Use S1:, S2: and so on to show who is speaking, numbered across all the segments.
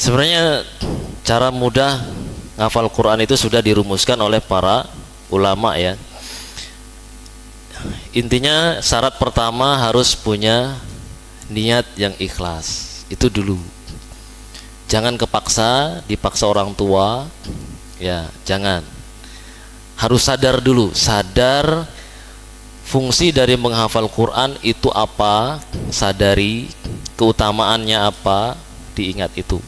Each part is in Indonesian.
S1: Sebenarnya cara mudah ngafal Quran itu sudah dirumuskan oleh para ulama ya. Intinya syarat pertama harus punya niat yang ikhlas. Itu dulu. Jangan kepaksa, dipaksa orang tua. Ya, jangan. Harus sadar dulu, sadar fungsi dari menghafal Quran itu apa, sadari keutamaannya apa, diingat itu.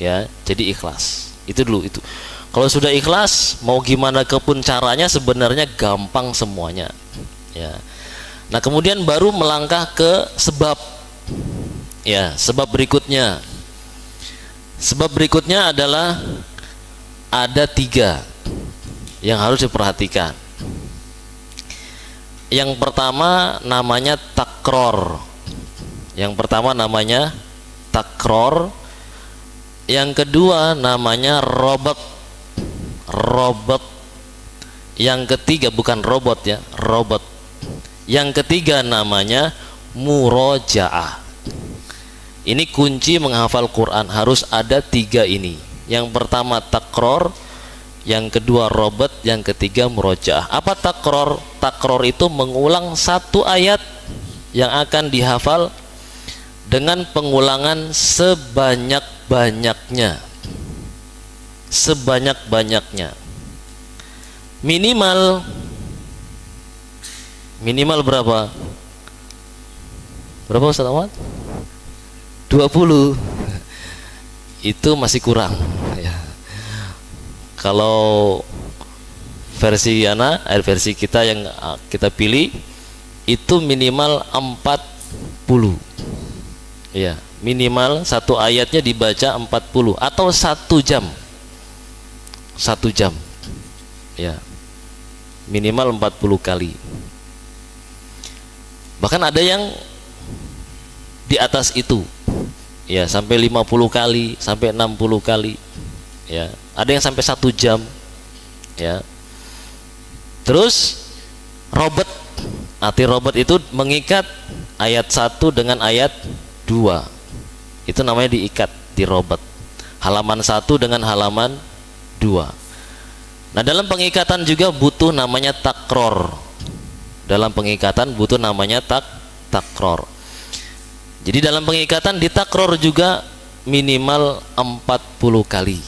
S1: Ya, jadi ikhlas. Itu dulu itu. Kalau sudah ikhlas, mau gimana kepun caranya sebenarnya gampang semuanya. Ya. Nah, kemudian baru melangkah ke sebab. Ya, sebab berikutnya. Sebab berikutnya adalah ada 3 yang harus diperhatikan. Yang pertama namanya takror. Yang pertama namanya takror. Yang kedua namanya robot. Robot. Yang ketiga bukan robot ya, robot. Yang ketiga namanya murojaah. Ini kunci menghafal Quran, harus ada 3 ini. Yang pertama takror, yang kedua robot, yang ketiga murojaah. Apa takror? Takror itu mengulang satu ayat yang akan dihafal dengan pengulangan sebanyak-banyaknya. Sebanyak-banyaknya. Minimal berapa? Berapa Ustaz Ahmad? 20. Itu masih kurang ya. Kalau versi versi kita yang kita pilih itu minimal 40. Ya, minimal satu ayatnya dibaca 40 atau 1 jam. 1 jam. Ya. Minimal 40 kali. Bahkan ada yang di atas itu. Ya, sampai 50 kali, sampai 60 kali. Ya, ada yang sampai 1 jam. Ya. Terus robot. Arti robot itu mengikat ayat 1 dengan ayat 2. Itu namanya diikat di robot. Halaman 1 dengan halaman 2. Nah, dalam pengikatan juga butuh namanya takror. Dalam pengikatan butuh namanya takror. Jadi dalam pengikatan ditakror juga minimal 40 kali.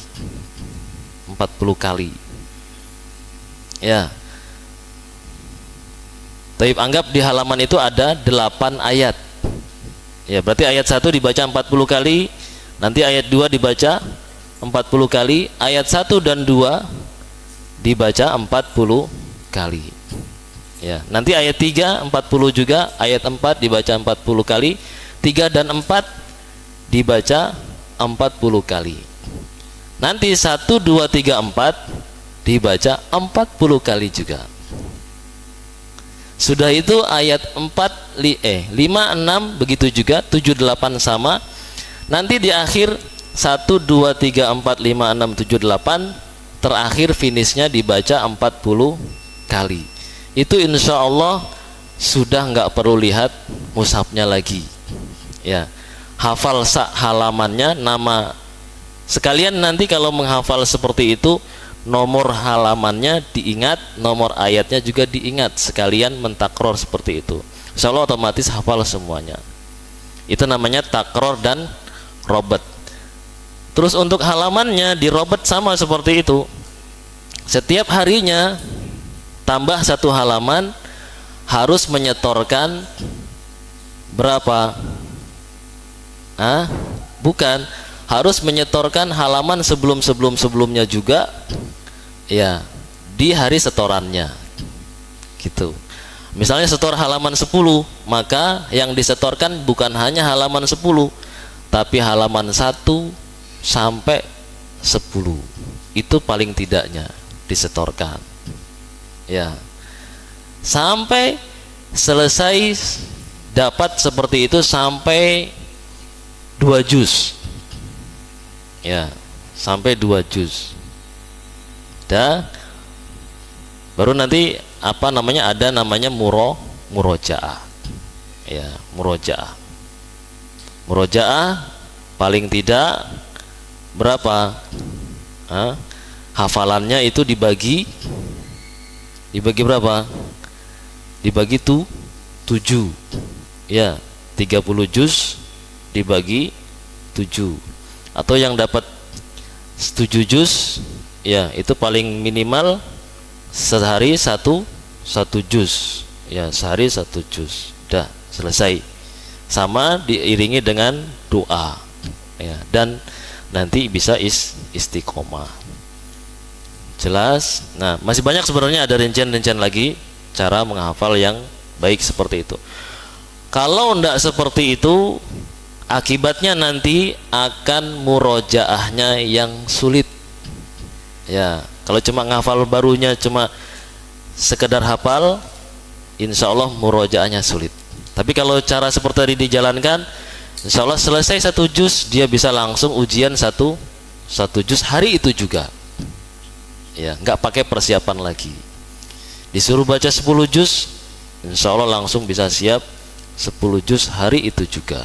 S1: 40 kali. Ya. Tapi anggap di halaman itu ada 8 ayat. Ya, berarti ayat 1 dibaca 40 kali, nanti ayat 2 dibaca 40 kali, ayat 1 dan 2 dibaca 40 kali. Ya, nanti ayat 3 40 juga, ayat 4 dibaca 40 kali, 3 dan 4 dibaca 40 kali. Nanti 1 2 3 4 dibaca 40 kali juga. Sudah itu ayat 5 6 begitu juga, 7 8 sama. Nanti di akhir 1 2 3 4 5 6 7 8 terakhir finishnya dibaca 40 kali. Itu insya Allah sudah nggak perlu lihat mushafnya lagi. Ya, hafal halamannya, nama sekalian nanti kalau menghafal seperti itu, nomor halamannya diingat, nomor ayatnya juga diingat, sekalian mentakror seperti itu. Insya Allah otomatis hafal semuanya. Itu namanya takror dan robot. Terus untuk halamannya di robot sama seperti itu. Setiap harinya tambah 1 halaman, harus menyetorkan berapa? Bukan, harus menyetorkan halaman sebelumnya juga. Ya, di hari setorannya. Gitu. Misalnya setor halaman 10, maka yang disetorkan bukan hanya halaman 10, tapi halaman 1 sampai 10. Itu paling tidaknya disetorkan. Ya. Sampai selesai dapat seperti itu sampai 2 juz. Ya, sampai 2 juz. Dah. Baru nanti apa namanya, ada namanya murojaah. Ya, murojaah. Murojaah paling tidak berapa? Hafalannya itu dibagi berapa? Dibagi 7. Ya, 30 juz dibagi 7. Atau yang dapat 7 juz, ya itu paling minimal sehari satu juz. Ya, sehari 1 juz. Udah selesai. Sama diiringi dengan doa. Ya, dan nanti bisa istiqomah. Jelas? Nah, masih banyak sebenarnya, ada rincian-rincian lagi cara menghafal yang baik seperti itu. Kalau tidak seperti itu, akibatnya nanti akan murojaahnya yang sulit. Ya, kalau cuma ngafal barunya cuma sekedar hafal, insya Allah murojaahnya sulit. Tapi kalau cara seperti tadi dijalankan, insya Allah selesai 1 juz, dia bisa langsung ujian satu juz hari itu juga. Ya, nggak pakai persiapan lagi. Disuruh baca 10 juz, insya Allah langsung bisa siap 10 juz hari itu juga.